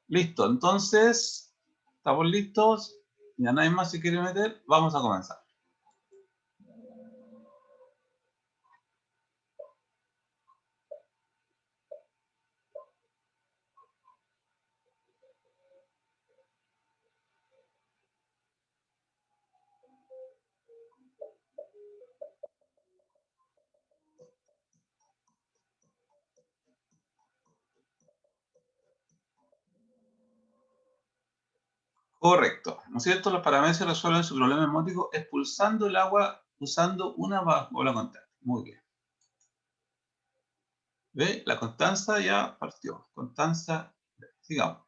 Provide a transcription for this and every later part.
Listo, entonces, ¿estamos listos? Ya nadie más se quiere meter, vamos a comenzar. Correcto, ¿no es cierto? Los parameses resuelven su problema hemótico expulsando el agua usando una bola constante. Muy bien. ¿Ve? La Constanza ya partió. Constanza, sigamos.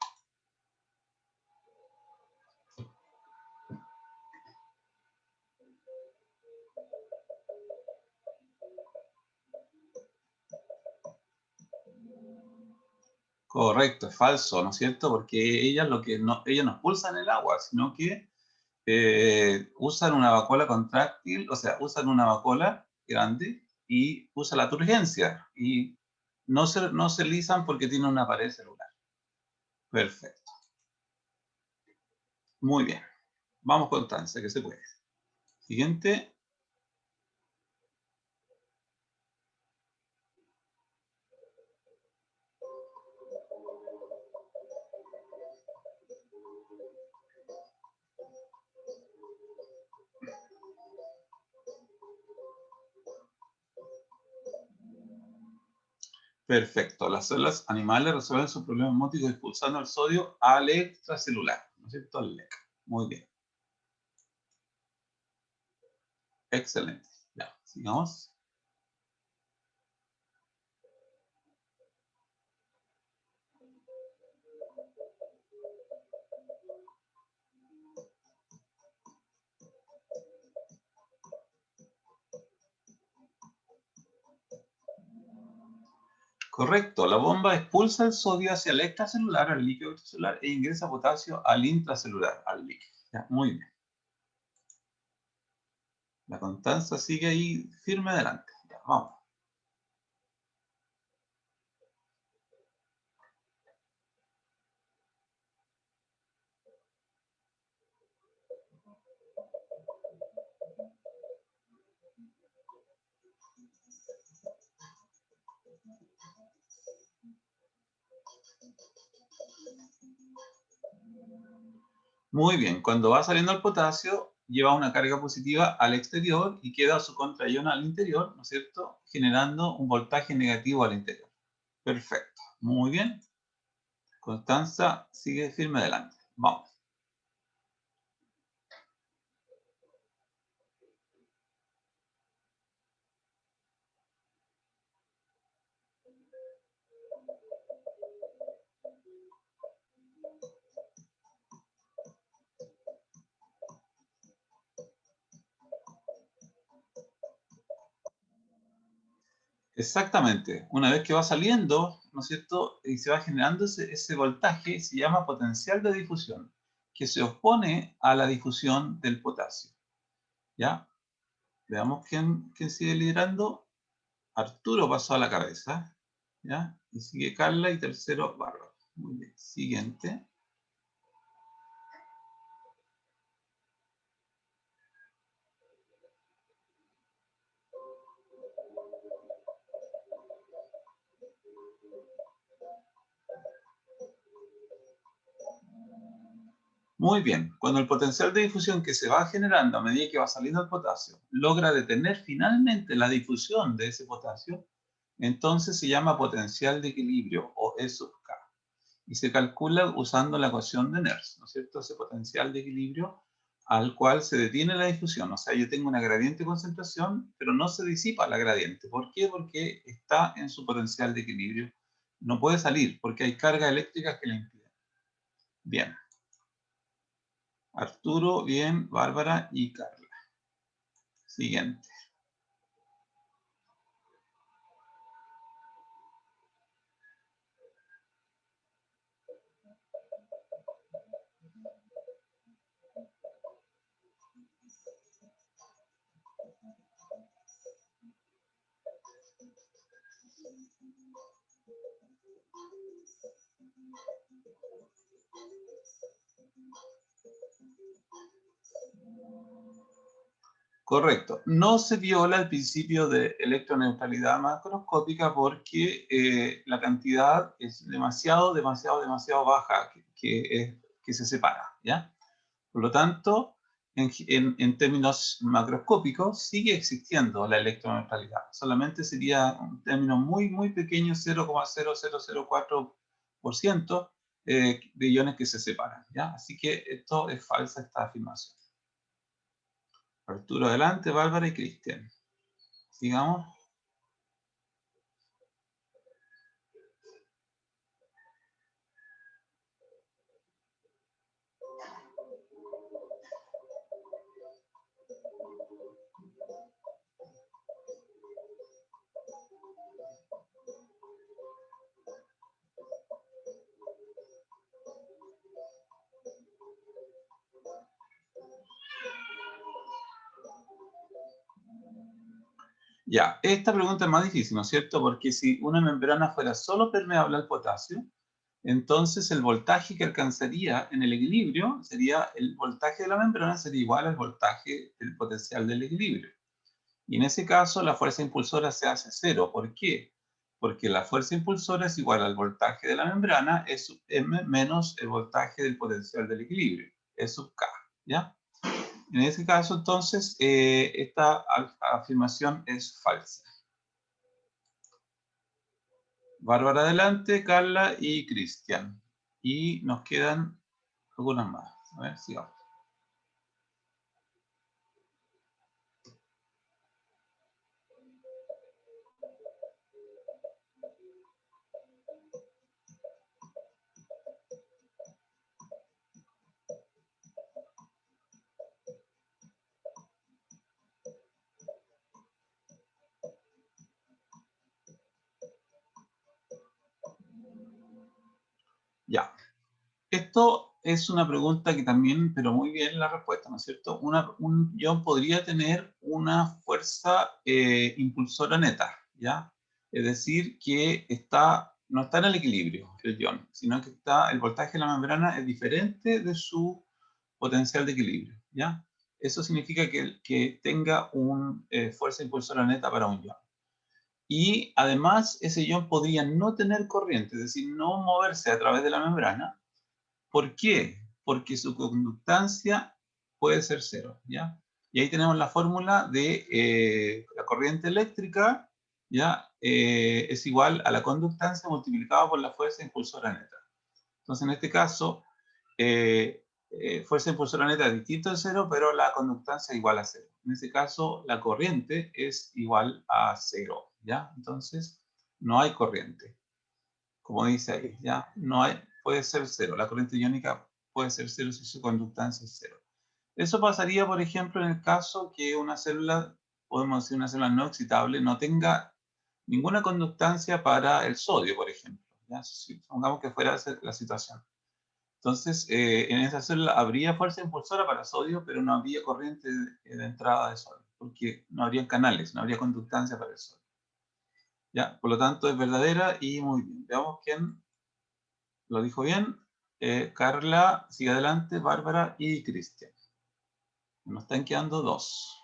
Correcto, es falso, ¿no es cierto? Porque ellas no expulsan el agua, sino que usan una vacuola contráctil, o sea, usan una vacuola grande y usan la turgencia y no se lisan porque tienen una pared celular. Perfecto. Muy bien. Vamos, Constanza, que se puede. Siguiente. Perfecto. Las células animales resuelven su problema hemótico expulsando el sodio al extracelular, ¿no es cierto? Al LEC. Muy bien. Excelente. Ya, sigamos. Correcto. La bomba expulsa el sodio hacia el extracelular, al líquido extracelular, e ingresa potasio al intracelular, al líquido. Ya, muy bien. La Constanza sigue ahí firme adelante. Ya, vamos. Muy bien. Cuando va saliendo el potasio, lleva una carga positiva al exterior y queda su contraion al interior, ¿no es cierto? Generando un voltaje negativo al interior. Perfecto. Muy bien. Constanza sigue firme adelante. Vamos. Exactamente. Una vez que va saliendo, ¿no es cierto? Y se va generando ese voltaje, se llama potencial de difusión, que se opone a la difusión del potasio. ¿Ya? Veamos quién sigue liderando. Arturo pasó a la cabeza. ¿Ya? Y sigue Carla y tercero Bárbara. Muy bien. Siguiente. Muy bien. Cuando el potencial de difusión que se va generando a medida que va saliendo el potasio logra detener finalmente la difusión de ese potasio, entonces se llama potencial de equilibrio o E sub K. Y se calcula usando la ecuación de Nernst, ¿no es cierto? Ese potencial de equilibrio al cual se detiene la difusión. O sea, yo tengo una gradiente de concentración, pero no se disipa la gradiente. ¿Por qué? Porque está en su potencial de equilibrio. No puede salir porque hay cargas eléctricas que le impiden. Bien. Arturo, bien, Bárbara y Carla. Siguiente. Correcto. No se viola el principio de electroneutralidad macroscópica porque la cantidad es demasiado baja que se separa, ¿ya? Por lo tanto, en términos macroscópicos, sigue existiendo la electroneutralidad. Solamente sería un término muy pequeño, 0,0004% de iones que se separan, ¿ya? Así que esto es falsa, esta afirmación. Arturo, adelante, Bárbara y Cristian. Sigamos. Ya, esta pregunta es más difícil, ¿no es cierto? Porque si una membrana fuera solo permeable al potasio, entonces el voltaje que alcanzaría en el equilibrio sería, el voltaje de la membrana sería igual al voltaje del potencial del equilibrio. Y en ese caso la fuerza impulsora se hace cero. ¿Por qué? Porque la fuerza impulsora es igual al voltaje de la membrana, E sub m menos el voltaje del potencial del equilibrio, E sub k, ¿ya? En ese caso, entonces, esta afirmación es falsa. Bárbara adelante, Carla y Cristian. Y nos quedan algunas más. A ver, sigamos. Ya. Esto es una pregunta que también, pero muy bien la respuesta, ¿no es cierto? Un ion podría tener una fuerza impulsora neta, ¿ya? Es decir, que no está en el equilibrio el ion, sino que el voltaje de la membrana es diferente de su potencial de equilibrio, ¿ya? Eso significa que tenga una fuerza impulsora neta para un ion. Y además, ese ion podría no tener corriente, es decir, no moverse a través de la membrana. ¿Por qué? Porque su conductancia puede ser cero, ¿ya? Y ahí tenemos la fórmula de la corriente eléctrica, ¿ya? Es igual a la conductancia multiplicada por la fuerza impulsora neta. Entonces, en este caso, fuerza impulsora neta es distinto de cero, pero la conductancia es igual a cero. En este caso, la corriente es igual a cero, ¿ya? Entonces, no hay corriente, como dice ahí, ¿ya? No hay, puede ser cero. La corriente iónica puede ser cero si su conductancia es cero. Eso pasaría, por ejemplo, en el caso que una célula, podemos decir una célula no excitable, no tenga ninguna conductancia para el sodio, por ejemplo, ¿ya? Supongamos que fuera la situación. Entonces, en esa célula habría fuerza impulsora para sodio, pero no habría corriente de entrada de sodio, porque no habría canales, no habría conductancia para el sodio. ¿Ya? Por lo tanto, es verdadera y muy bien. Veamos quién lo dijo bien. Carla, sigue adelante, Bárbara y Cristian. Nos están quedando dos.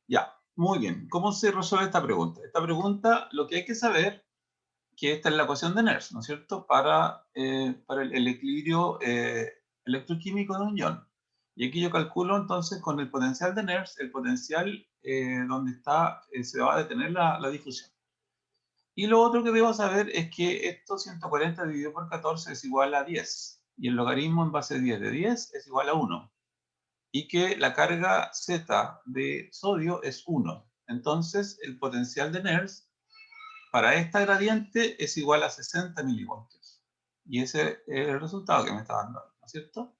Ya, muy bien. ¿Cómo se resuelve esta pregunta? Esta pregunta, lo que hay que saber, que esta es la ecuación de Nernst, ¿no es cierto? Para el equilibrio electroquímico de un ion. Y aquí yo calculo entonces con el potencial de Nernst, el potencial donde está, se va a detener la difusión. Y lo otro que debo saber es que esto 140 dividido por 14 es igual a 10. Y el logaritmo en base 10 de 10 es igual a 1. Y que la carga Z de sodio es 1. Entonces, el potencial de Nernst para esta gradiente es igual a 60 milivoltios. Y ese es el resultado que me está dando, ¿no es cierto?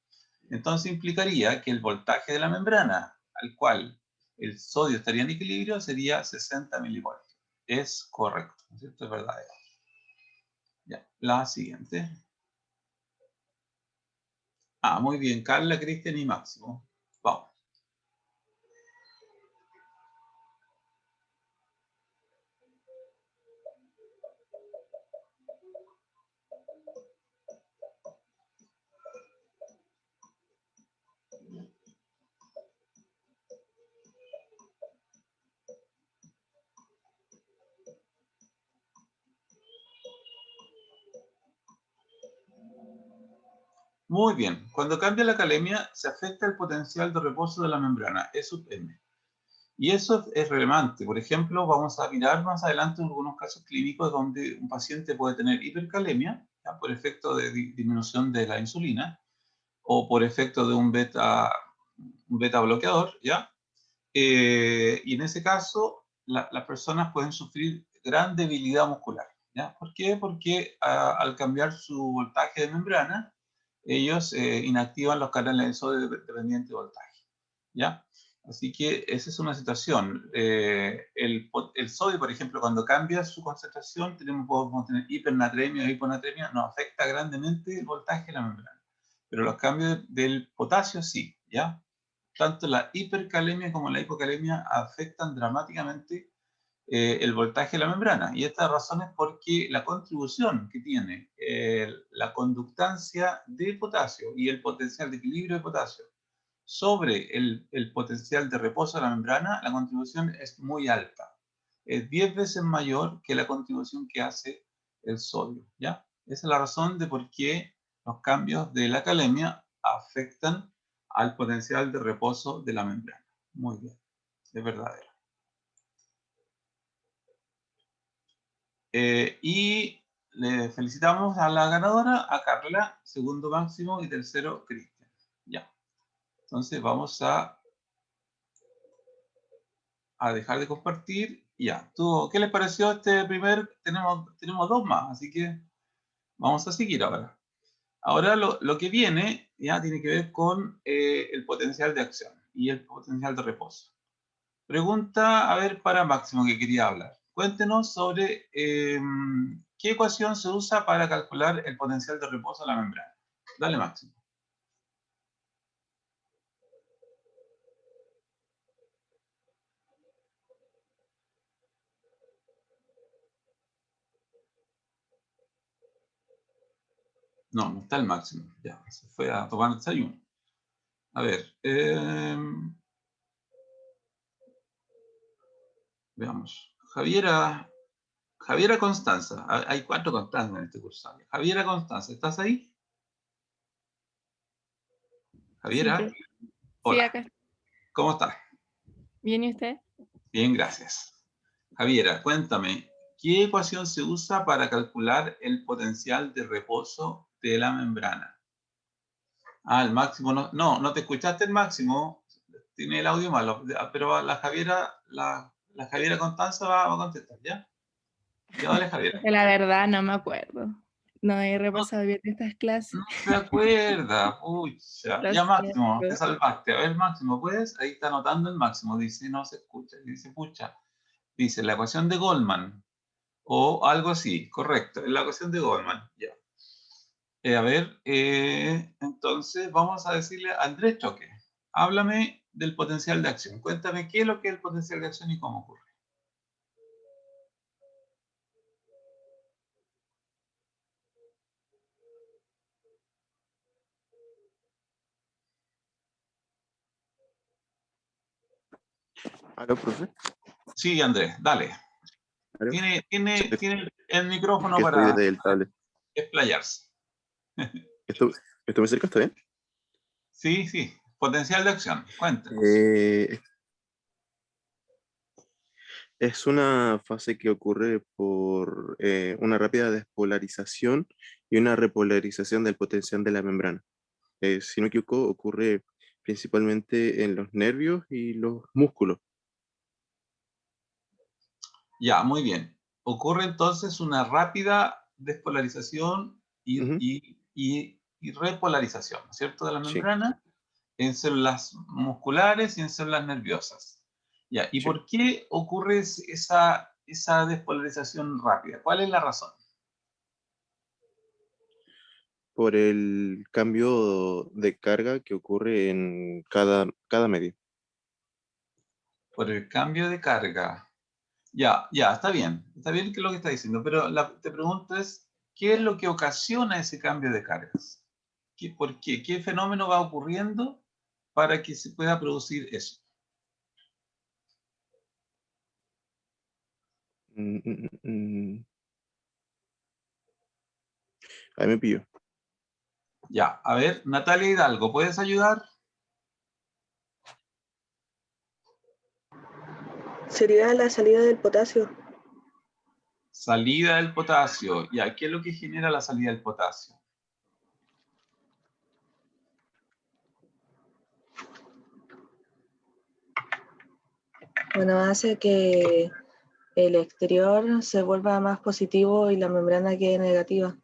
Entonces implicaría que el voltaje de la membrana al cual el sodio estaría en equilibrio sería 60 milivoltios. Es correcto, ¿no es cierto? Es verdadero. Ya, la siguiente. Muy bien, Carla, Cristian y Máximo. Vamos. Muy bien. Cuando cambia la calemia, se afecta el potencial de reposo de la membrana, E sub m. Y eso es relevante. Por ejemplo, vamos a mirar más adelante algunos casos clínicos donde un paciente puede tener hipercalemia, ¿ya? Por efecto de disminución de la insulina o por efecto de un beta bloqueador, ¿ya? Y en ese caso, las personas pueden sufrir gran debilidad muscular, ¿ya? ¿Por qué? Porque al cambiar su voltaje de membrana, ellos inactivan los canales de sodio dependiente de voltaje, ¿ya? Así que esa es una situación. El sodio, por ejemplo, cuando cambia su concentración, podemos tener hipernatremia o hiponatremia, nos afecta grandemente el voltaje de la membrana. Pero los cambios del potasio sí, ¿ya? Tanto la hipercalemia como la hipocalemia afectan dramáticamente el voltaje de la membrana. Y esta razón es porque la contribución que tiene la conductancia de potasio y el potencial de equilibrio de potasio sobre el potencial de reposo de la membrana, la contribución es muy alta. Es 10 veces mayor que la contribución que hace el sodio, ¿ya? Esa es la razón de por qué los cambios de la calemia afectan al potencial de reposo de la membrana. Muy bien, es verdadero. Y le felicitamos a la ganadora, a Carla, segundo Máximo y tercero Cristian. Ya. Entonces vamos a dejar de compartir. Ya. ¿Qué les pareció este primer? Tenemos dos más, así que vamos a seguir ahora. Ahora lo que viene ya tiene que ver con el potencial de acción y el potencial de reposo. Pregunta, a ver, para Máximo que quería hablar. Cuéntenos sobre qué ecuación se usa para calcular el potencial de reposo de la membrana. Dale, Máximo. No, no está el Máximo. Ya, se fue a tomar el desayuno. A ver, veamos. Javiera Constanza. Hay 4 Constanzas en este curso. Javiera Constanza, ¿estás ahí? Sí, Javiera, sí, hola. acá. ¿Cómo estás? ¿Bien y usted? Bien, gracias. Javiera, cuéntame, ¿qué ecuación se usa para calcular el potencial de reposo de la membrana? El máximo, no te escuchaste el máximo, tiene el audio malo, pero la Javiera Constanza va a contestar, ¿ya? Ya dale, Javiera. La verdad no me acuerdo. No he repasado bien estas clases. No se acuerda, pucha. Lo Ya, Máximo, te siento. salvaste. A ver, Máximo, ¿puedes? Ahí está anotando el Máximo, dice, no se escucha, dice, pucha. Dice, la ecuación de Goldman. O algo así, correcto, es la ecuación de Goldman. Ya. A ver, entonces vamos a decirle a Andrés Choque, háblame del potencial de acción. Cuéntame qué es lo que es el potencial de acción y cómo ocurre. ¿Aló, profe? Sí, Andrés, dale. ¿Aló? Tiene el micrófono Que estoy para desde el tablet. explayarse. ¿Esto, esto me cerca? ¿Está bien? Sí, sí, potencial de acción, cuéntanos. Eh, es una fase que ocurre por una rápida despolarización y una repolarización del potencial de la membrana. Si no me equivoco, ocurre principalmente en los nervios y los músculos. Ya, muy bien. Ocurre entonces una rápida despolarización Ujú, y repolarización, ¿cierto? De la sí, membrana. en células musculares y en células nerviosas. Ya, ¿y Sí. por qué ocurre esa despolarización rápida? ¿Cuál es la razón? Por el cambio de carga que ocurre en cada medio. Por el cambio de carga. Ya, está bien que es lo que está diciendo, pero te pregunto es, ¿qué es lo que ocasiona ese cambio de cargas? ¿Por qué? ¿Qué fenómeno va ocurriendo para que se pueda producir eso? Mm, mm, mm. Ahí me pillo. Ya, a ver, Natalia Hidalgo, ¿puedes ayudar? Sería la salida del potasio. Salida del potasio. Ya, ¿qué es lo que genera la salida del potasio? Bueno, hace que el exterior se vuelva más positivo y la membrana quede negativa.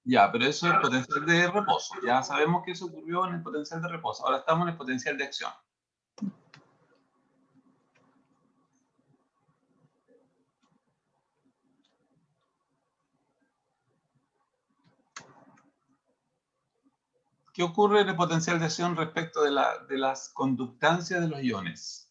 Ya, pero eso es potencial de reposo. Ya sabemos que eso ocurrió en el potencial de reposo. Ahora estamos en el potencial de acción. ¿Qué ocurre en el potencial de acción respecto de las conductancias de los iones?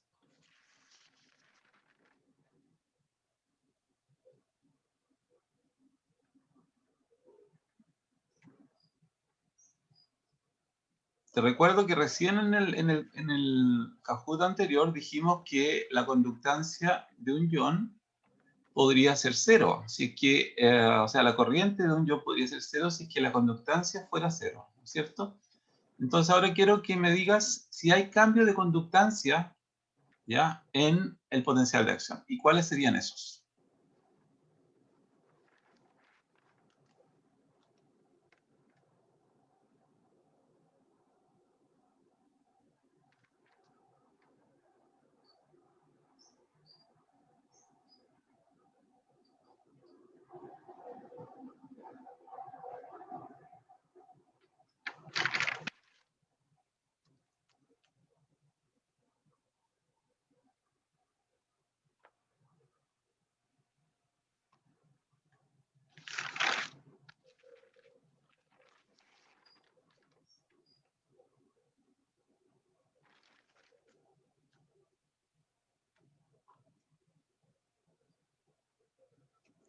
Te recuerdo que recién en el Kahoot anterior dijimos que la conductancia de un ion podría ser cero. Si es que, o sea, la corriente de un ion podría ser cero si es que la conductancia fuera cero, ¿no es cierto? Entonces ahora quiero que me digas si hay cambio de conductancia, ¿ya?, en el potencial de acción. ¿Y cuáles serían esos?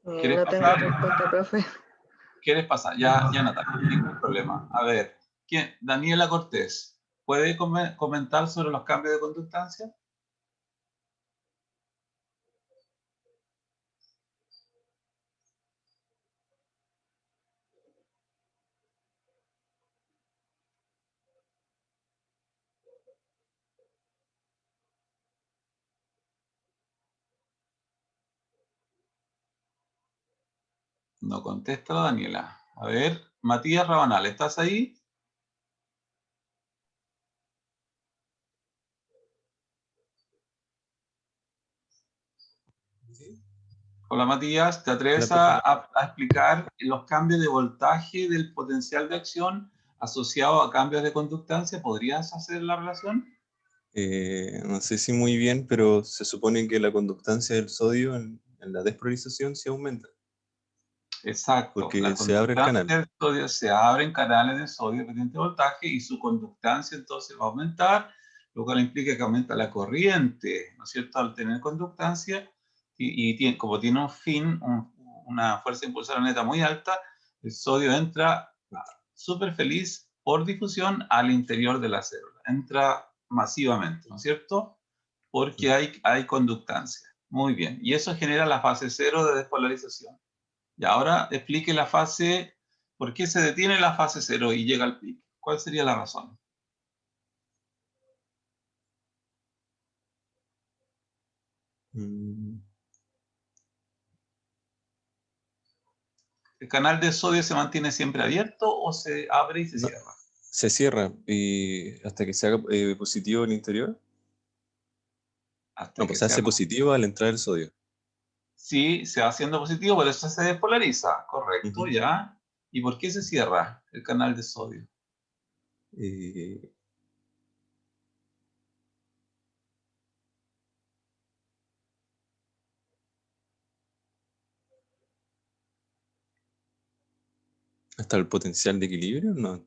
¿Quieres No tengo pasar? respuesta, profe. ¿Quieres pasar? Ya, Natalia, ningún problema. A ver, Daniela Cortés, ¿puede comentar sobre los cambios de conductancia? No contesta la Daniela. A ver, Matías Rabanal, ¿estás ahí? Hola Matías, ¿te atreves Hola, a explicar los cambios de voltaje del potencial de acción asociado a cambios de conductancia? ¿Podrías hacer la relación? No sé si muy bien, pero se supone que la conductancia del sodio en la despolarización se aumenta, Exacto, la porque se abre el conductancia canal. del sodio, se abren canales de sodio de pendiente voltaje y su conductancia entonces va a aumentar, lo cual implica que aumenta la corriente, ¿no es cierto?, al tener conductancia como tiene un fin, una fuerza impulsora neta muy alta, el sodio entra súper feliz por difusión al interior de la célula, entra masivamente, ¿no es cierto?, porque hay conductancia. Muy bien, y eso genera la fase cero de despolarización. Y ahora explique la fase, ¿por qué se detiene la fase 0 y llega al pico? ¿Cuál sería la razón? Mm, ¿El canal de sodio se mantiene siempre abierto o se abre y se no, cierra? se cierra y hasta que se haga positivo el interior. Hasta No, que pues se sea hace positivo al entrar el sodio. Sí, se va haciendo positivo, por eso se despolariza, correcto, Ujú. ya. ¿Y por qué se cierra el canal de sodio? Eh, hasta el potencial de equilibrio, ¿no?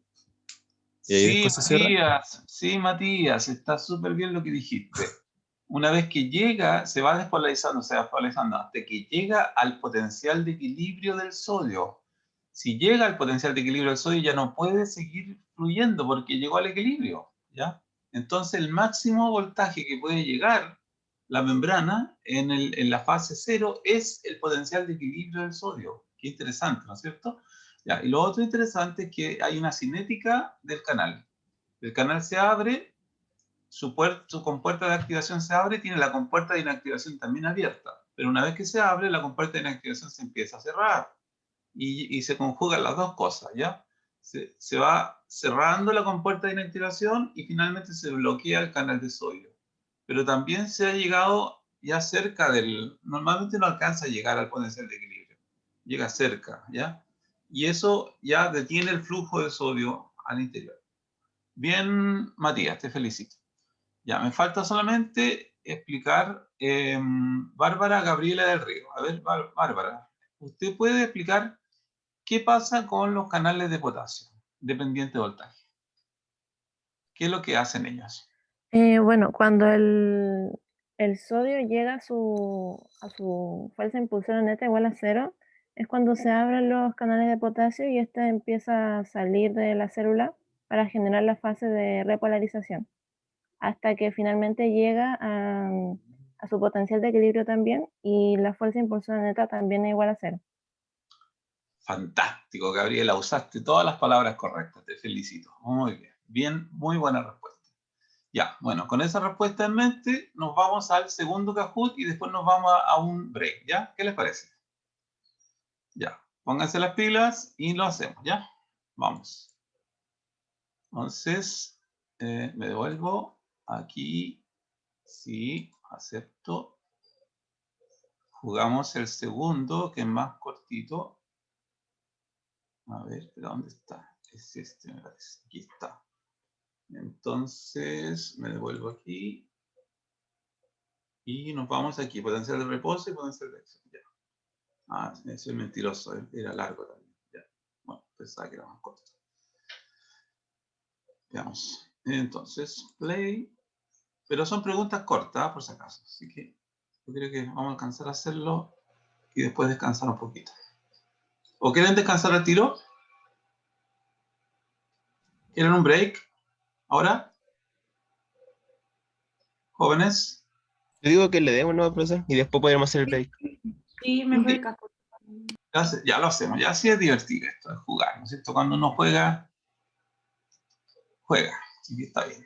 ¿Y ahí después se cierra? Sí, Matías, está súper bien lo que dijiste. Una vez que llega, se va despolarizando hasta que llega al potencial de equilibrio del sodio. Si llega al potencial de equilibrio del sodio, ya no puede seguir fluyendo porque llegó al equilibrio, ¿ya? Entonces, el máximo voltaje que puede llegar la membrana en la fase 0 es el potencial de equilibrio del sodio. Qué interesante, ¿no es cierto? Ya, y lo otro interesante es que hay una cinética del canal. El canal se abre, su compuerta de activación se abre y tiene la compuerta de inactivación también abierta. Pero una vez que se abre, la compuerta de inactivación se empieza a cerrar. Y se conjugan las dos cosas, ¿ya? Se va cerrando la compuerta de inactivación y finalmente se bloquea el canal de sodio. Pero también se ha llegado ya cerca del... Normalmente no alcanza a llegar al potencial de equilibrio. Llega cerca, ¿ya? Y eso ya detiene el flujo de sodio al interior. Bien, Matías, te felicito. Ya, me falta solamente explicar Bárbara Gabriela del Río. A ver, Bárbara, ¿usted puede explicar qué pasa con los canales de potasio dependiente de voltaje? ¿Qué es lo que hacen ellos? Bueno, cuando el sodio llega a su fuerza impulsora neta igual a 0, es cuando se abren los canales de potasio y este empieza a salir de la célula para generar la fase de repolarización, hasta que finalmente llega a su potencial de equilibrio también y la fuerza impulsora neta también es igual a 0. Fantástico, Gabriela, usaste todas las palabras correctas, te felicito. Muy bien, bien, muy buena respuesta. Ya, bueno, con esa respuesta en mente, nos vamos al segundo Kahoot y después nos vamos a un break, ¿ya? ¿Qué les parece? Ya, pónganse las pilas y lo hacemos, ¿ya? Vamos. Entonces, me devuelvo aquí. Sí, acepto. Jugamos el segundo, que es más cortito. A ver, ¿de dónde está? Es este, me parece. Aquí está. Entonces, me devuelvo aquí. Y nos vamos aquí. Potencial de reposo y potencial de acción. Ya. Ah, soy mentiroso. Era largo también. Ya. Bueno, pensaba que era más corto. Veamos. Entonces, play. Pero son preguntas cortas, por si acaso. Así que yo creo que vamos a alcanzar a hacerlo y después descansar un poquito. ¿O quieren descansar al tiro? ¿Quieren un break? ¿Ahora? ¿Jóvenes? Yo digo que le demos, ¿no, profesor? Y después podremos hacer el break. Sí, mejor el Sí. casco. Ya lo hacemos. Ya sí es divertido esto, es jugar, ¿no es cierto? Cuando uno juega, juega. Así que está bien.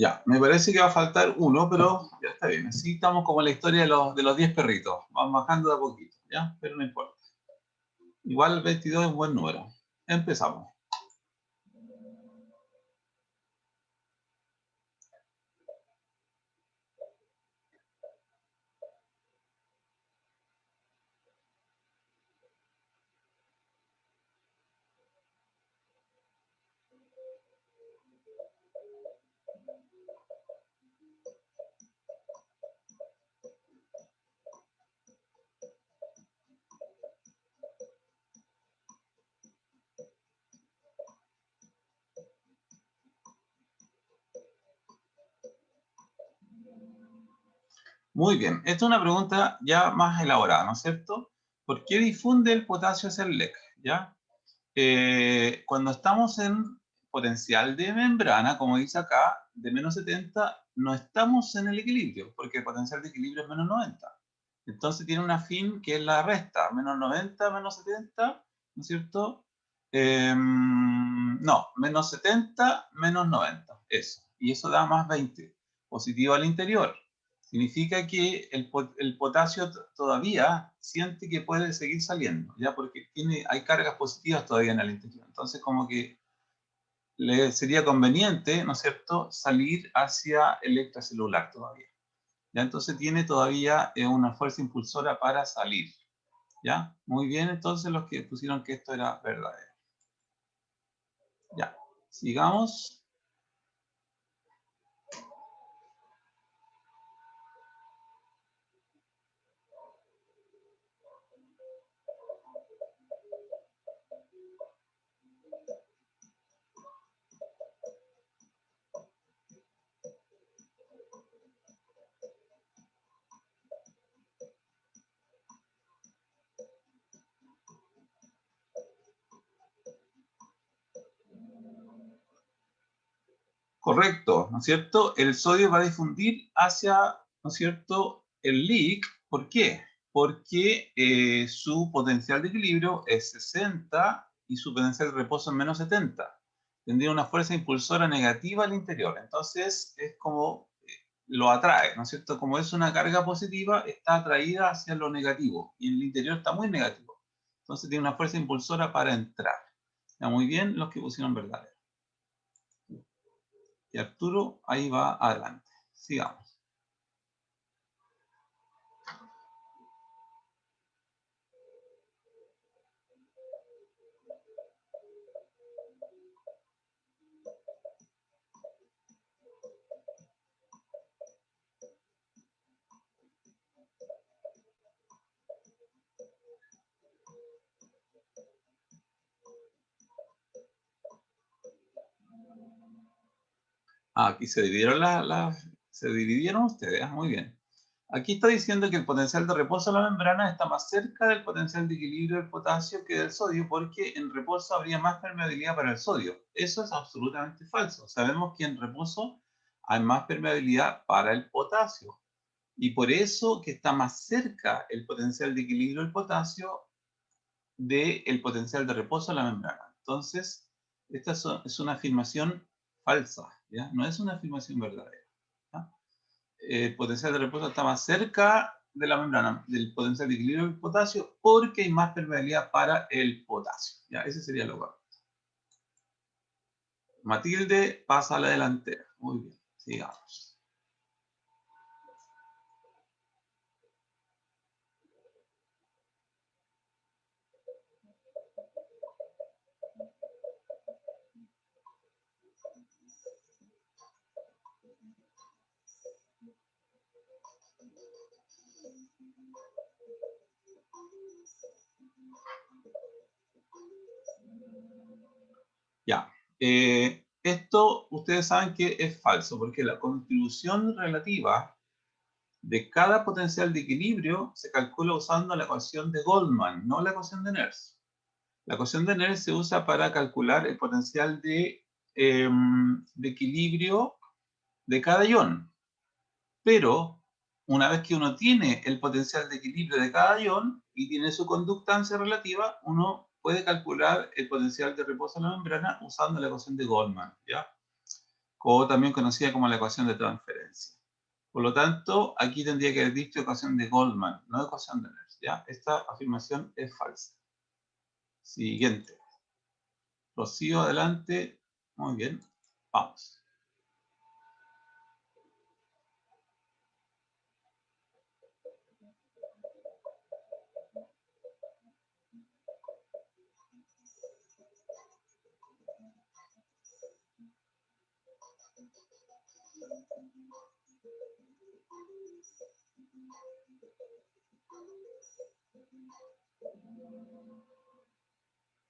Ya, me parece que va a faltar uno, pero ya está bien. Así estamos como en la historia de los 10 perritos. Van bajando de a poquito, ¿ya? Pero no importa. Igual 22 es un buen número. Empezamos. Muy bien, esta es una pregunta ya más elaborada, ¿no es cierto? ¿Por qué difunde el potasio hacia el LEC? ¿Ya? Cuando estamos en potencial de membrana, como dice acá, de menos 70, no estamos en el equilibrio, porque el potencial de equilibrio es menos 90. Entonces tiene una fin que es la resta, menos 90, menos 70, ¿no es cierto? No, menos 70, menos 90, eso. Y eso da más 20, positivo al interior. Significa que el potasio todavía siente que puede seguir saliendo, ¿ya? Porque hay cargas positivas todavía en el interior. Entonces, como que le sería conveniente, ¿no es cierto?, salir hacia el extracelular todavía. ¿Ya? Entonces tiene todavía una fuerza impulsora para salir. ¿Ya? Muy bien, entonces los que pusieron que esto era verdadero. Ya, sigamos. Correcto, ¿no es cierto? El sodio va a difundir hacia, ¿no es cierto?, el leak. ¿Por qué? Porque su potencial de equilibrio es 60 y su potencial de reposo es menos 70. Tendría una fuerza impulsora negativa al interior. Entonces, es como lo atrae, ¿no es cierto? Como es una carga positiva, está atraída hacia lo negativo. Y el interior está muy negativo. Entonces, tiene una fuerza impulsora para entrar. ¿Ya? Muy bien, los que pusieron verdadero. Y Arturo ahí va adelante. Sigamos. Aquí se dividieron se dividieron ustedes. Muy bien. Aquí está diciendo que el potencial de reposo de la membrana está más cerca del potencial de equilibrio del potasio que del sodio, porque en reposo habría más permeabilidad para el sodio. Eso es absolutamente falso. Sabemos que en reposo hay más permeabilidad para el potasio. Y por eso que está más cerca el potencial de equilibrio del potasio del potencial de reposo de la membrana. Entonces, esta es una afirmación falsa, ¿ya? No es una afirmación verdadera. ¿Ya? El potencial de reposo está más cerca de la membrana, del potencial de equilibrio del potasio, porque hay más permeabilidad para el potasio. ¿Ya? Ese sería lo correcto. Matilde pasa a la delantera. Muy bien, sigamos. Ya. Esto ustedes saben que es falso, porque la contribución relativa de cada potencial de equilibrio se calcula usando la ecuación de Goldman, no la ecuación de Nernst. La ecuación de Nernst se usa para calcular el potencial de equilibrio de cada ion. Pero una vez que uno tiene el potencial de equilibrio de cada ion y tiene su conductancia relativa, uno puede calcular el potencial de reposo en la membrana usando la ecuación de Goldman, ¿ya? O también conocida como la ecuación de transferencia. Por lo tanto, aquí tendría que haber dicho ecuación de Goldman, no ecuación de Nernst, ¿ya? Esta afirmación es falsa. Siguiente. Rocío, adelante. Muy bien. Vamos.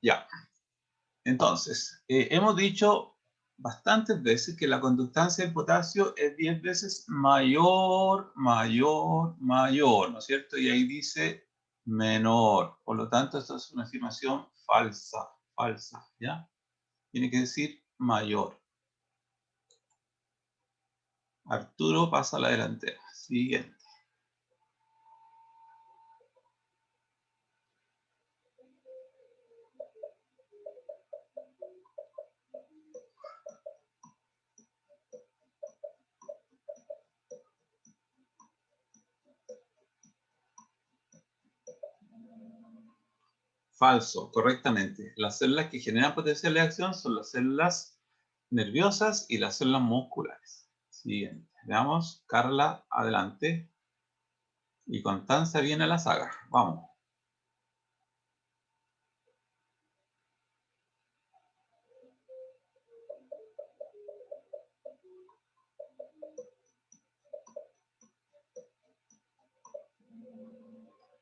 Ya. Entonces, hemos dicho bastantes veces que la conductancia del potasio es 10 veces mayor, ¿no es cierto? Y ahí dice menor. Por lo tanto, esto es una afirmación falsa, ¿ya? Tiene que decir mayor. Arturo pasa a la delantera. Siguiente. Falso, correctamente. Las células que generan potencial de acción son las células nerviosas y las células musculares. Siguiente. Veamos, Carla, adelante. Y Constanza viene a la saga. Vamos.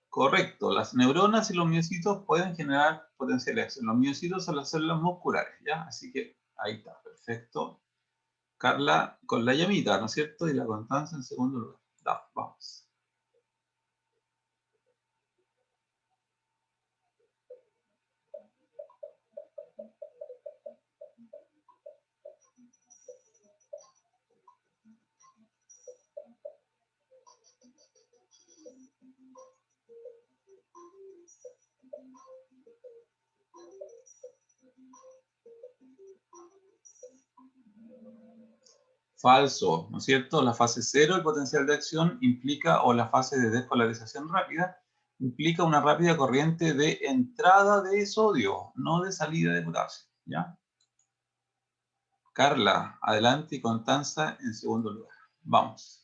Correcto, las neuronas y los miocitos pueden generar potencial de acción. Los miocitos son las células musculares, ¿ya? Así que ahí está, perfecto. Carla con la llamita, ¿no es cierto? Y la Constanza en segundo lugar. Vamos. Falso, ¿no es cierto? La fase 0, el potencial de acción, implica, o la fase de despolarización rápida, implica una rápida corriente de entrada de sodio, no de salida de potasio, ¿ya? Carla, adelante, y Constanza en segundo lugar. Vamos.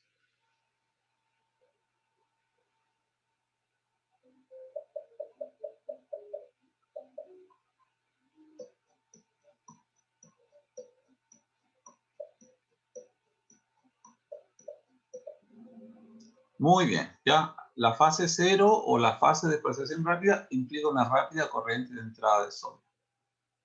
Muy bien, ya la fase 0 o la fase de despolarización rápida implica una rápida corriente de entrada de sodio.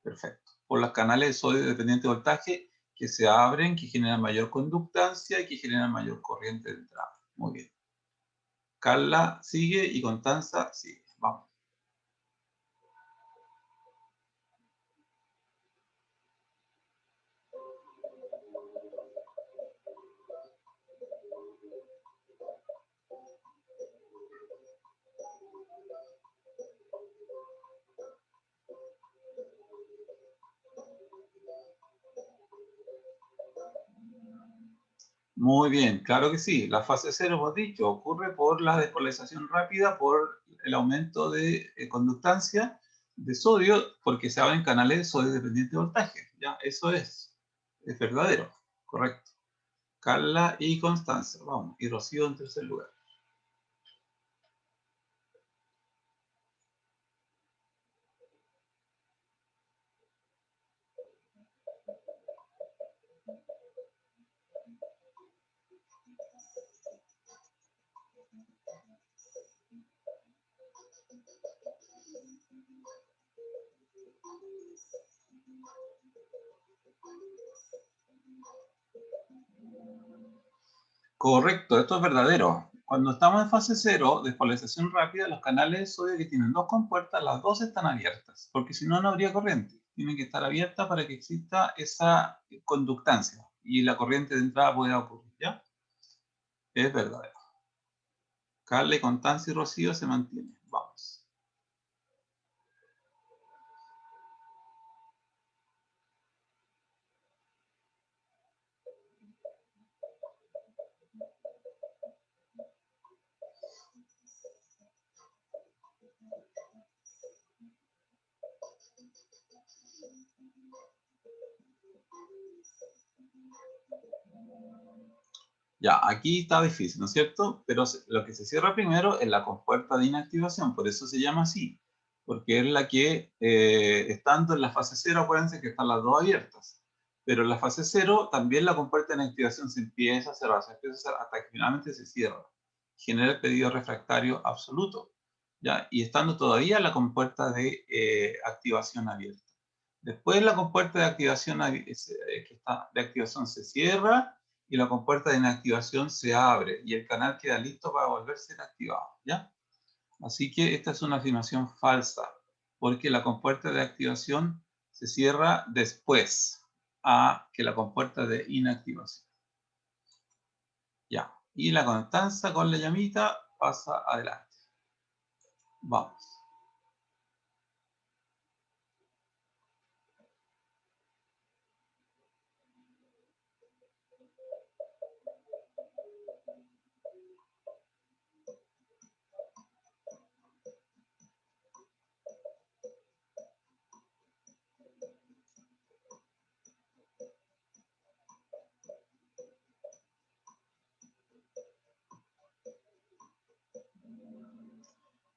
Perfecto. Por los canales de sodio dependiente de voltaje que se abren, que generan mayor conductancia y que generan mayor corriente de entrada. Muy bien. Carla sigue y Constanza sigue. Vamos. Muy bien, claro que sí. La fase 0, hemos dicho, ocurre por la despolarización rápida, por el aumento de conductancia de sodio, porque se abren canales de sodio dependiente de voltaje. Ya, eso es verdadero, correcto. Carla y Constanza, vamos. Y Rocío en tercer lugar. Correcto, esto es verdadero. Cuando estamos en fase 0, despolarización rápida, los canales de sodio que tienen dos compuertas, las dos están abiertas, porque si no, no habría corriente. Tienen que estar abiertas para que exista esa conductancia y la corriente de entrada pueda ocurrir, ¿ya? Es verdadero. Carla, Constanza y Rocío se mantienen. Vamos. Ya, aquí está difícil, ¿no es cierto? Pero lo que se cierra primero es la compuerta de inactivación, por eso se llama así, porque es la que, estando en la fase 0, acuérdense que están las dos abiertas, pero en la fase 0 también la compuerta de inactivación se empieza a cerrar, hasta que finalmente se cierra, genera el pedido refractario absoluto, ¿ya? Y estando todavía la compuerta de activación abierta. Después la compuerta de activación, se cierra y la compuerta de inactivación se abre y el canal queda listo para volver a ser activado, ¿ya? Así que esta es una afirmación falsa, porque la compuerta de activación se cierra después a que la compuerta de inactivación. Ya, y la constanza con la llamita pasa adelante. Vamos.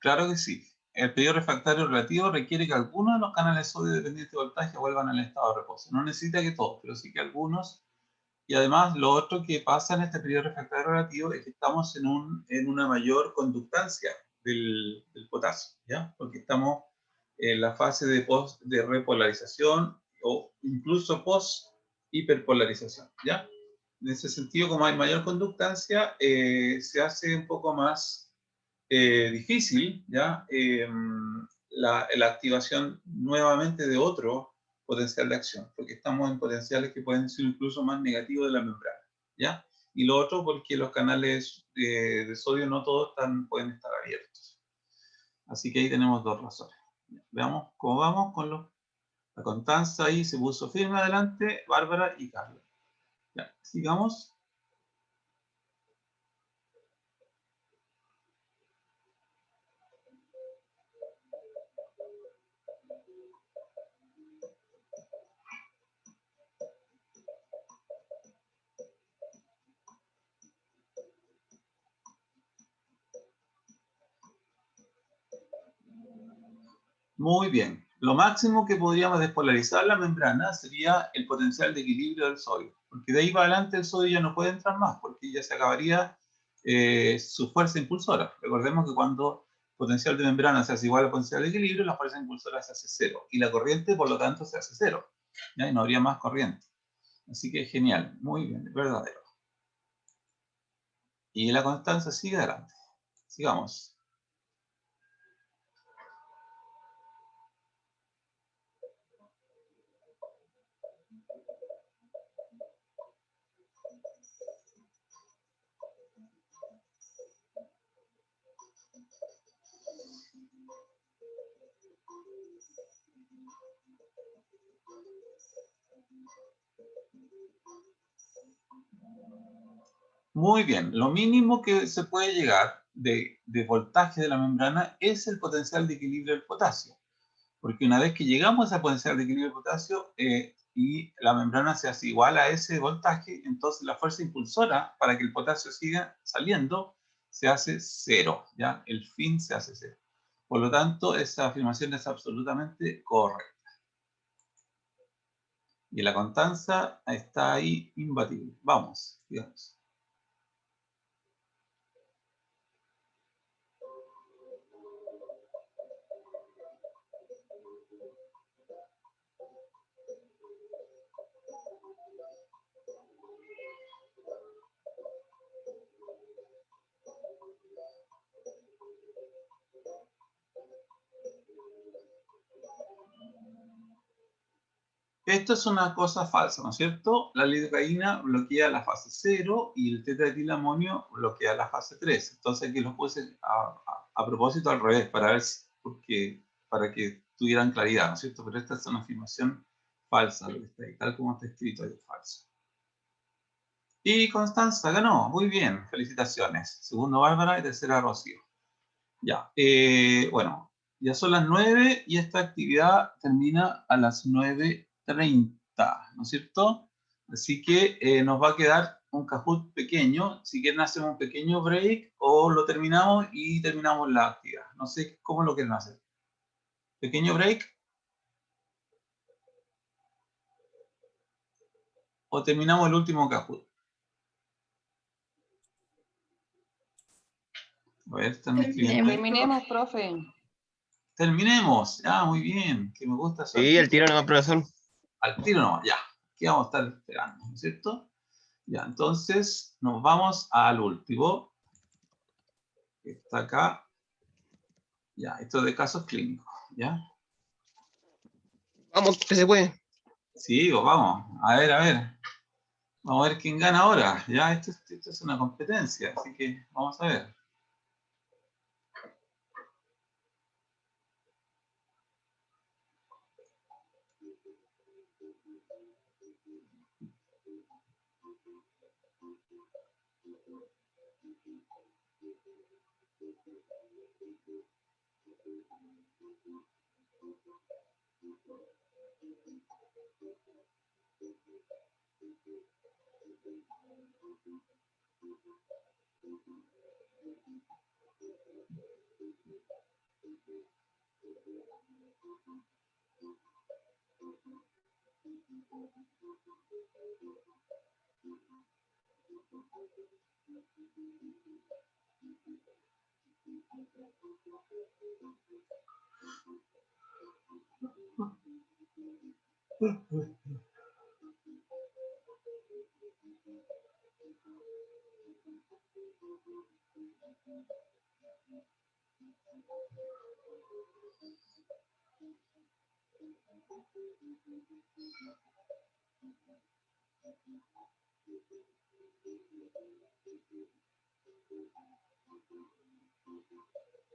Claro que sí. El periodo refractario relativo requiere que algunos de los canales sodio dependientes de voltaje vuelvan al estado de reposo. No necesita que todos, pero sí que algunos. Y además, lo otro que pasa en este periodo refractario relativo es que estamos en una mayor conductancia del potasio, ¿ya? Porque estamos en la fase de repolarización o incluso post-hiperpolarización, ¿ya? En ese sentido, como hay mayor conductancia, se hace un poco más difícil, ¿ya? La activación nuevamente de otro potencial de acción, porque estamos en potenciales que pueden ser incluso más negativos de la membrana, ¿ya? Y lo otro porque los canales de sodio no todos pueden estar abiertos. Así que ahí tenemos dos razones. Veamos cómo vamos con la constanza ahí se puso firme adelante, Bárbara y Carlos. Ya, sigamos. Muy bien. Lo máximo que podríamos despolarizar la membrana sería el potencial de equilibrio del sodio, porque de ahí para adelante el sodio ya no puede entrar más, porque ya se acabaría su fuerza impulsora. Recordemos que cuando el potencial de membrana se hace igual al potencial de equilibrio, la fuerza impulsora se hace cero, y la corriente, por lo tanto, se hace cero. ¿Ya? Y no habría más corriente. Así que genial, muy bien, verdadero. Y la constancia sigue adelante. Sigamos. Muy bien, lo mínimo que se puede llegar de voltaje de la membrana es el potencial de equilibrio del potasio. Porque una vez que llegamos a ese potencial de equilibrio del potasio y la membrana se hace igual a ese voltaje, entonces la fuerza impulsora para que el potasio siga saliendo se hace cero, ¿ya? El fin se hace cero. Por lo tanto, esa afirmación es absolutamente correcta. Y la constanza está ahí imbatible. Vamos, digamos. Esto es una cosa falsa, ¿no es cierto? La lidocaína bloquea la fase 0 y el tetraetilamonio bloquea la fase 3. Entonces aquí lo puse a propósito al revés, para que tuvieran claridad, ¿no es cierto? Pero esta es una afirmación falsa, lo que está ahí, tal como está escrito ahí, es falso. Y Constanza ganó, muy bien, felicitaciones. Segundo Bárbara y tercera Rocío. Ya, bueno, ya son las 9 y esta actividad termina a las 9:30, ¿no es cierto? Así que nos va a quedar un Kahoot pequeño. Si quieren hacemos un pequeño break o lo terminamos y terminamos la actividad. No sé cómo lo quieren hacer. ¿Pequeño break? ¿O terminamos el último Kahoot? A ver, están escribiendo. Terminemos, profe. terminemos. Ya, muy bien, que me gusta eso. Sí, el tiro nomás, profesor. Al tiro nomás, ya. ¿Qué vamos a estar esperando? ¿No es cierto? Ya, entonces nos vamos al último, que está acá. Ya, esto es de casos clínicos, ¿ya? Vamos, que se puede. Sí, pues vamos. A ver, a ver. Vamos a ver quién gana ahora. Ya, esto es una competencia, así que vamos a ver.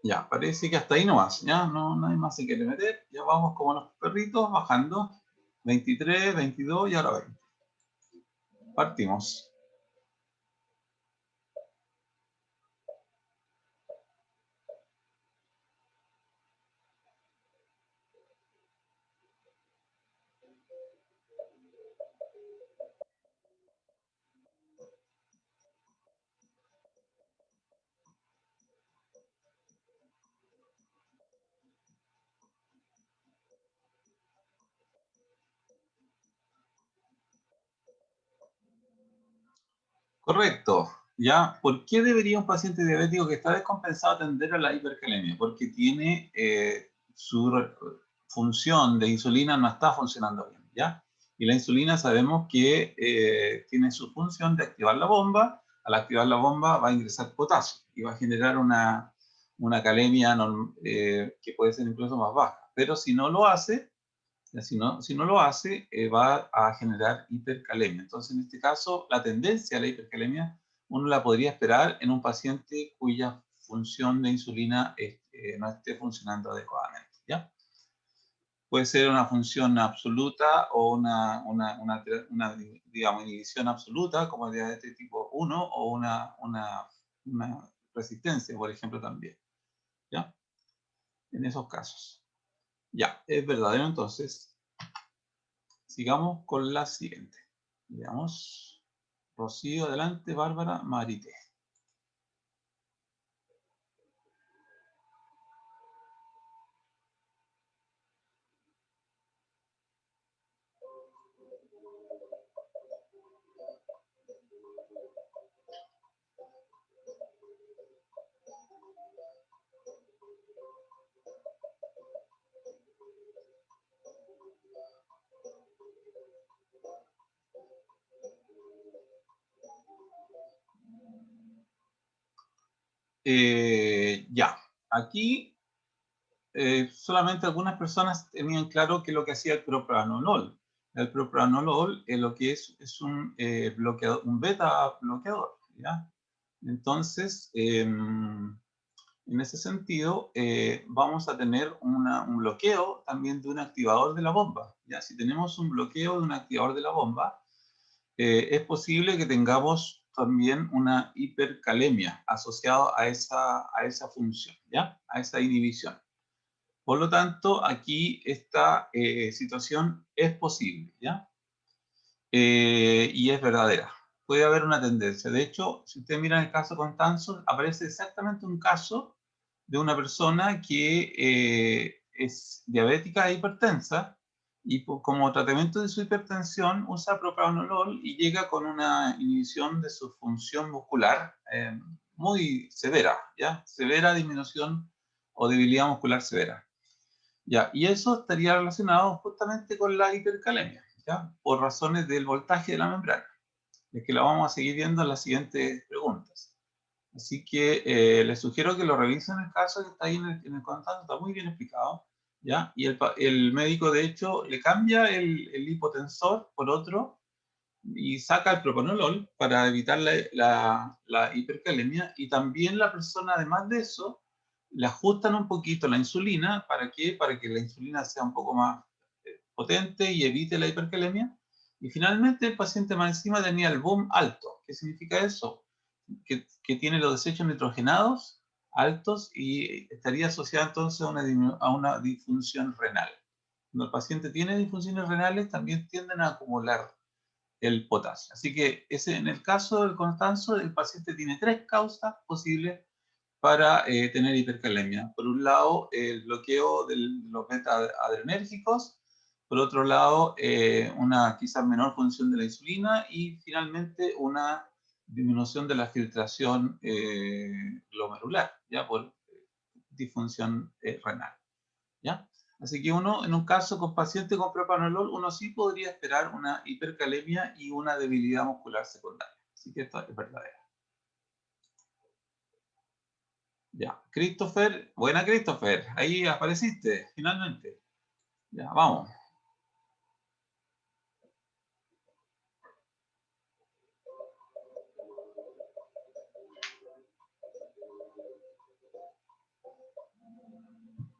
Ya, parece que hasta ahí nomás, ya, no hay más se quiere meter. Ya vamos como los perritos bajando. 23, 22 y ahora 20. Partimos. Correcto. ¿Ya? ¿Por qué debería un paciente diabético que está descompensado atender a la hipercalemia? Porque tiene su función de insulina no está funcionando bien, ¿ya? Y la insulina sabemos que tiene su función de activar la bomba. Al activar la bomba va a ingresar potasio y va a generar una calemia que puede ser incluso más baja. Pero si no lo hace, si no lo hace, va a generar hipercalemia. Entonces, en este caso, la tendencia a la hipercalemia uno la podría esperar en un paciente cuya función de insulina no esté funcionando adecuadamente, ¿ya? Puede ser una función absoluta o digamos, inhibición absoluta, como diabetes tipo 1, o una resistencia, por ejemplo, también, ¿ya? En esos casos. Ya, es verdadero entonces. Sigamos con la siguiente. Veamos. Rocío, adelante. Bárbara, Marité. Ya, aquí solamente algunas personas tenían claro qué es lo que hacía el propranolol. El propranolol lo que es un bloqueador, un beta bloqueador, ¿ya? Entonces, en ese sentido, vamos a tener un bloqueo también de un activador de la bomba, ¿ya? Si tenemos un bloqueo de un activador de la bomba, es posible que tengamos también una hipercalemia asociada a esa función, ¿ya? A esa inhibición. Por lo tanto, aquí esta situación es posible, ¿ya? Y es verdadera. Puede haber una tendencia. De hecho, si ustedes miran el caso Constanzo, aparece exactamente un caso de una persona que es diabética e hipertensa y como tratamiento de su hipertensión usa propranolol y llega con una inhibición de su función muscular muy severa, ¿ya? Severa disminución o debilidad muscular severa. Ya, y eso estaría relacionado justamente con la hipercalemia, ¿ya? Por razones del voltaje de la membrana. Es que la vamos a seguir viendo en las siguientes preguntas. Así que les sugiero que lo revisen el caso que está ahí en el contacto, está muy bien explicado, ¿ya? Y el médico, de hecho, le cambia el hipotensor por otro y saca el propanolol para evitar la hipercalemia, y también la persona, además de eso, le ajustan un poquito la insulina. ¿Para qué? Para que la insulina sea un poco más potente y evite la hipercalemia. Y finalmente el paciente más encima tenía el boom alto. ¿Qué significa eso? Que tiene los desechos nitrogenados altos y estaría asociado entonces a una disfunción renal. Cuando el paciente tiene disfunciones renales, también tienden a acumular el potasio. Así que en el caso del Constanzo, el paciente tiene 3 causas posibles para tener hipercalemia. Por un lado, el bloqueo de los beta-adrenérgicos. Por otro lado, una quizás menor función de la insulina. Y finalmente, una disminución de la filtración glomerular, ya por disfunción renal. ¿Ya? Así que uno, en un caso con paciente con propanolol, uno sí podría esperar una hipercalemia y una debilidad muscular secundaria. Así que esto es verdadero. Ya, Christopher, buena Christopher, ahí apareciste, finalmente. Ya, vamos.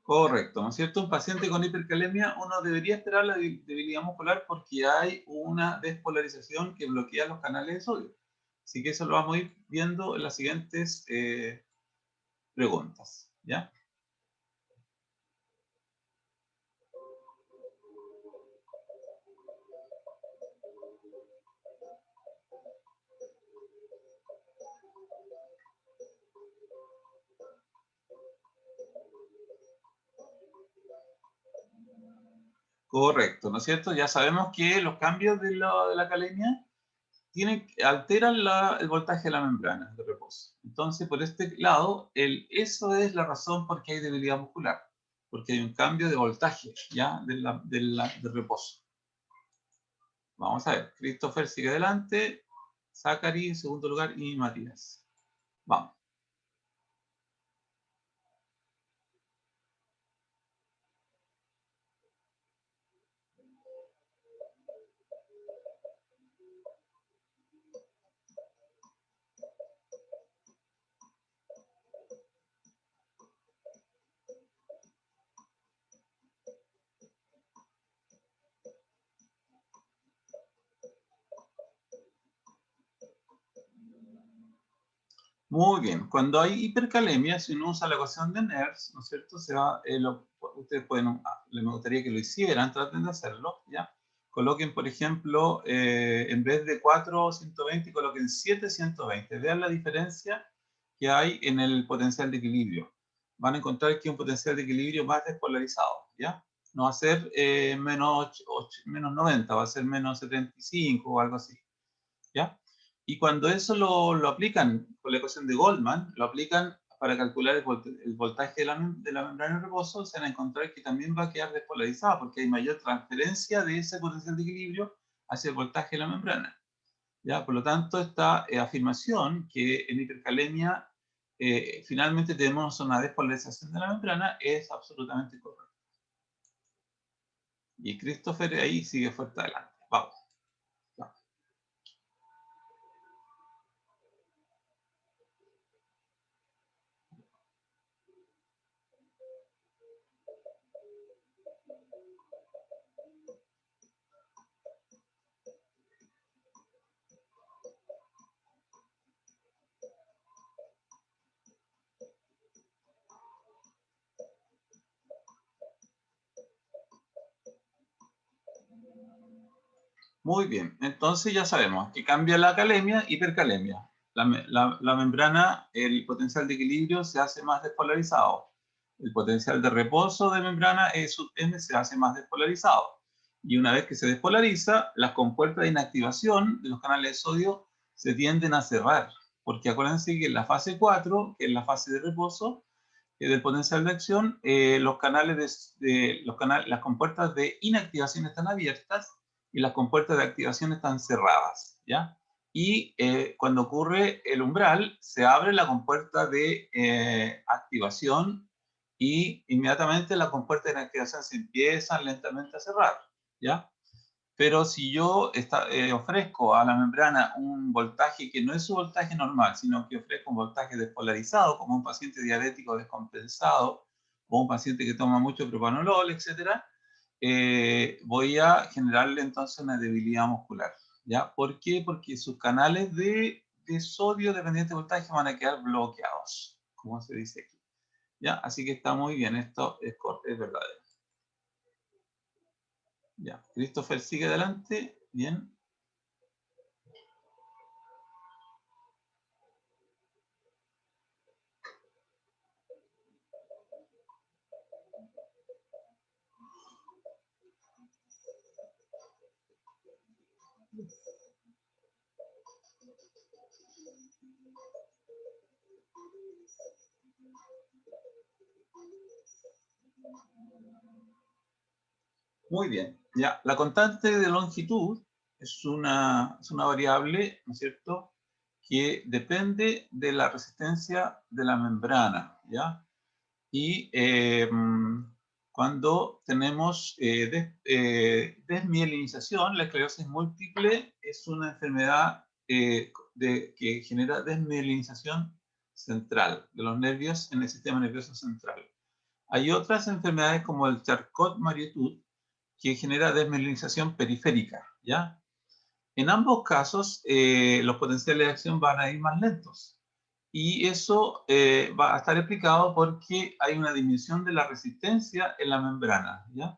Correcto, ¿no es cierto? Un paciente con hipercalemia, uno debería esperar la debilidad muscular porque hay una despolarización que bloquea los canales de sodio. Así que eso lo vamos a ir viendo en las siguientes preguntas, ¿ya? Correcto, ¿no es cierto? Ya sabemos que los cambios de la calemia alteran el voltaje de la membrana de reposo. Entonces, por este lado, eso es la razón por qué hay debilidad muscular, porque hay un cambio de voltaje, ¿ya? Del reposo. Vamos a ver, Christopher sigue adelante, Zachary en segundo lugar y Matías. Vamos. Muy bien, cuando hay hipercalemia, si uno usa la ecuación de Nernst, ¿no es cierto? Ustedes pueden, me gustaría que lo hicieran, traten de hacerlo, ¿ya? Coloquen, por ejemplo, en vez de 4,120, coloquen 7,120. Vean la diferencia que hay en el potencial de equilibrio. Van a encontrar que un potencial de equilibrio más despolarizado, ¿ya? No va a ser menos 90, va a ser menos 75 o algo así, ¿ya? Y cuando eso lo aplican con la ecuación de Goldman, lo aplican para calcular el voltaje de la membrana de reposo, se van a encontrar que también va a quedar despolarizado porque hay mayor transferencia de ese potencial de equilibrio hacia el voltaje de la membrana. ¿Ya? Por lo tanto, esta afirmación que en hipercalemia finalmente tenemos una despolarización de la membrana es absolutamente correcta. Y Christopher ahí sigue fuerte adelante. Vamos. Muy bien, entonces ya sabemos que cambia la calemia, hipercalemia. La membrana, el potencial de equilibrio se hace más despolarizado. El potencial de reposo de membrana E sub n se hace más despolarizado. Y una vez que se despolariza, las compuertas de inactivación de los canales de sodio se tienden a cerrar. Porque acuérdense que en la fase 4, que es la fase de reposo, del potencial de acción, los canales las compuertas de inactivación están abiertas y las compuertas de activación están cerradas, ¿ya? Y cuando ocurre el umbral, se abre la compuerta de activación y inmediatamente las compuertas de inactivación se empiezan lentamente a cerrar, ¿ya? Pero si yo ofrezco a la membrana un voltaje que no es su voltaje normal, sino que ofrezco un voltaje despolarizado, como un paciente diabético descompensado, o un paciente que toma mucho propanolol, etc., voy a generarle entonces una debilidad muscular. ¿Ya? ¿Por qué? Porque sus canales de sodio dependiente de voltaje van a quedar bloqueados, como se dice aquí. ¿Ya? Así que está muy bien, esto es verdadero. Ya, Christopher sigue adelante, bien. Muy bien. Ya, la constante de longitud es una variable, ¿no es cierto?, que depende de la resistencia de la membrana, ¿ya? Y cuando tenemos desmielinización, la esclerosis múltiple es una enfermedad que genera desmielinización central de los nervios en el sistema nervioso central. Hay otras enfermedades como el Charcot-Marie-Tooth que genera desmielinización periférica, ¿ya? En ambos casos, los potenciales de acción van a ir más lentos. Y eso va a estar explicado porque hay una disminución de la resistencia en la membrana, ¿ya?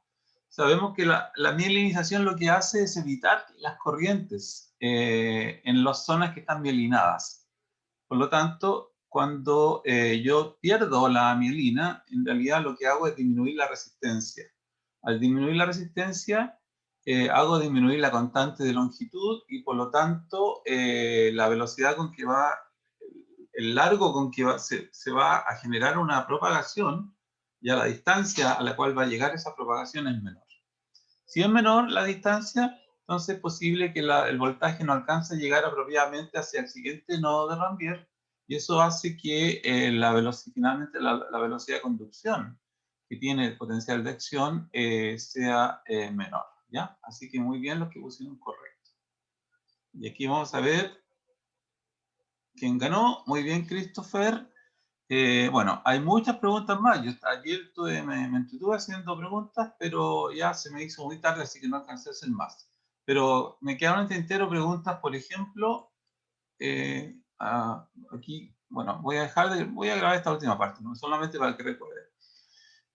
Sabemos que la mielinización lo que hace es evitar las corrientes en las zonas que están mielinadas. Por lo tanto, cuando yo pierdo la mielina, en realidad lo que hago es disminuir la resistencia. Al disminuir la resistencia, hago disminuir la constante de longitud y por lo tanto la velocidad con que va, el largo con que se va a generar una propagación, y a la distancia a la cual va a llegar esa propagación es menor. Si es menor la distancia, entonces es posible que el voltaje no alcance a llegar apropiadamente hacia el siguiente nodo de Rambier, y eso hace que finalmente la velocidad de conducción que tiene el potencial de acción sea menor, ¿ya? Así que muy bien, los que pusieron correcto. Y aquí vamos a ver quién ganó. Muy bien, Christopher. Bueno, hay muchas preguntas más. Yo ayer me entretuve haciendo preguntas, pero ya se me hizo muy tarde, así que no alcancé a hacer más. Pero me quedaron en tintero preguntas, por ejemplo, aquí, bueno, voy a grabar esta última parte, ¿no? Solamente para que recuerde.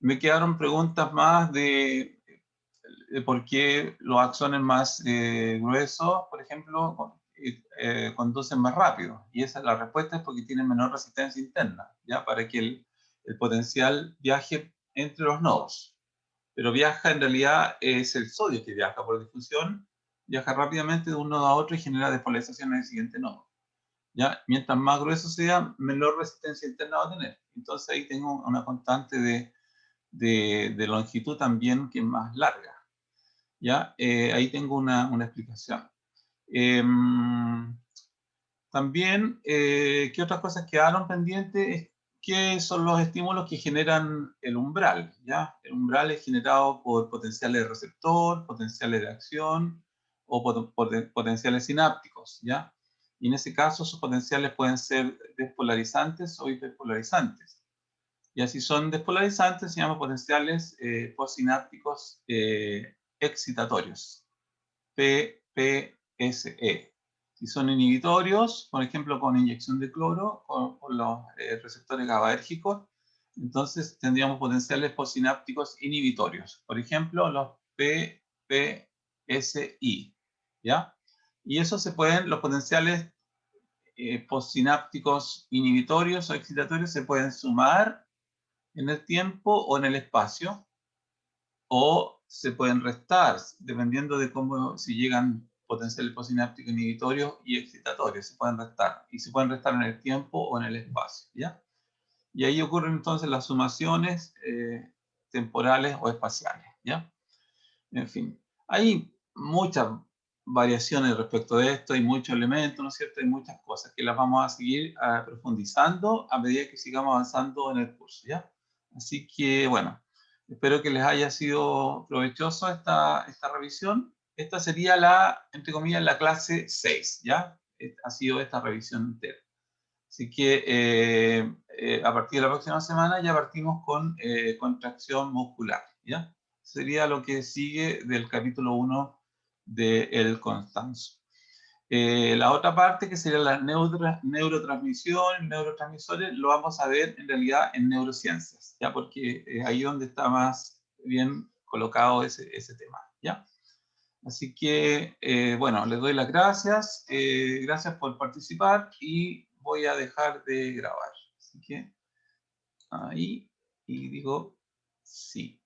Me quedaron preguntas más de por qué los axones más gruesos, por ejemplo, conducen más rápido. Y esa es la respuesta, es porque tienen menor resistencia interna, ¿ya? Para que el potencial viaje entre los nodos. Pero viaja, en realidad, es el sodio que viaja por difusión, viaja rápidamente de un nodo a otro y genera despolarización en el siguiente nodo. ¿Ya? Mientras más grueso sea, menor resistencia interna va a tener. Entonces ahí tengo una constante de longitud también que es más larga. ¿Ya? Ahí tengo una explicación. También, ¿qué otras cosas quedaron pendientes? ¿Qué son los estímulos que generan el umbral? ¿Ya? El umbral es generado por potenciales de receptor, potenciales de acción o potenciales sinápticos, ¿ya? Y en ese caso, sus potenciales pueden ser despolarizantes o hiperpolarizantes. Y así son despolarizantes, se llaman potenciales postsinápticos excitatorios, PPSE. Si son inhibitorios, por ejemplo, con inyección de cloro, con los receptores GABAérgicos, entonces tendríamos potenciales postsinápticos inhibitorios. Por ejemplo, los PPSI, ¿ya? Y eso los potenciales postsinápticos inhibitorios o excitatorios se pueden sumar en el tiempo o en el espacio, o se pueden restar, dependiendo de cómo, si llegan potenciales postsinápticos inhibitorios y excitatorios, se pueden restar. Y se pueden restar en el tiempo o en el espacio, ¿ya? Y ahí ocurren entonces las sumaciones temporales o espaciales, ¿ya? En fin, hay muchas variaciones respecto de esto, hay muchos elementos, ¿no es cierto? Hay muchas cosas que las vamos a seguir profundizando a medida que sigamos avanzando en el curso, ¿ya? Así que, bueno, espero que les haya sido provechoso esta revisión. Esta sería la, entre comillas, la clase 6, ¿ya? Ha sido esta revisión entera. Así que a partir de la próxima semana ya partimos con contracción muscular, ¿ya? Sería lo que sigue del capítulo 1 de El Constanzo. La otra parte, que sería la neurotransmisión, neurotransmisores, lo vamos a ver en realidad en neurociencias, ¿ya? Porque es ahí donde está más bien colocado ese tema, ¿ya? Así que, bueno, les doy las gracias. Gracias por participar y voy a dejar de grabar. Así que ahí, y digo sí.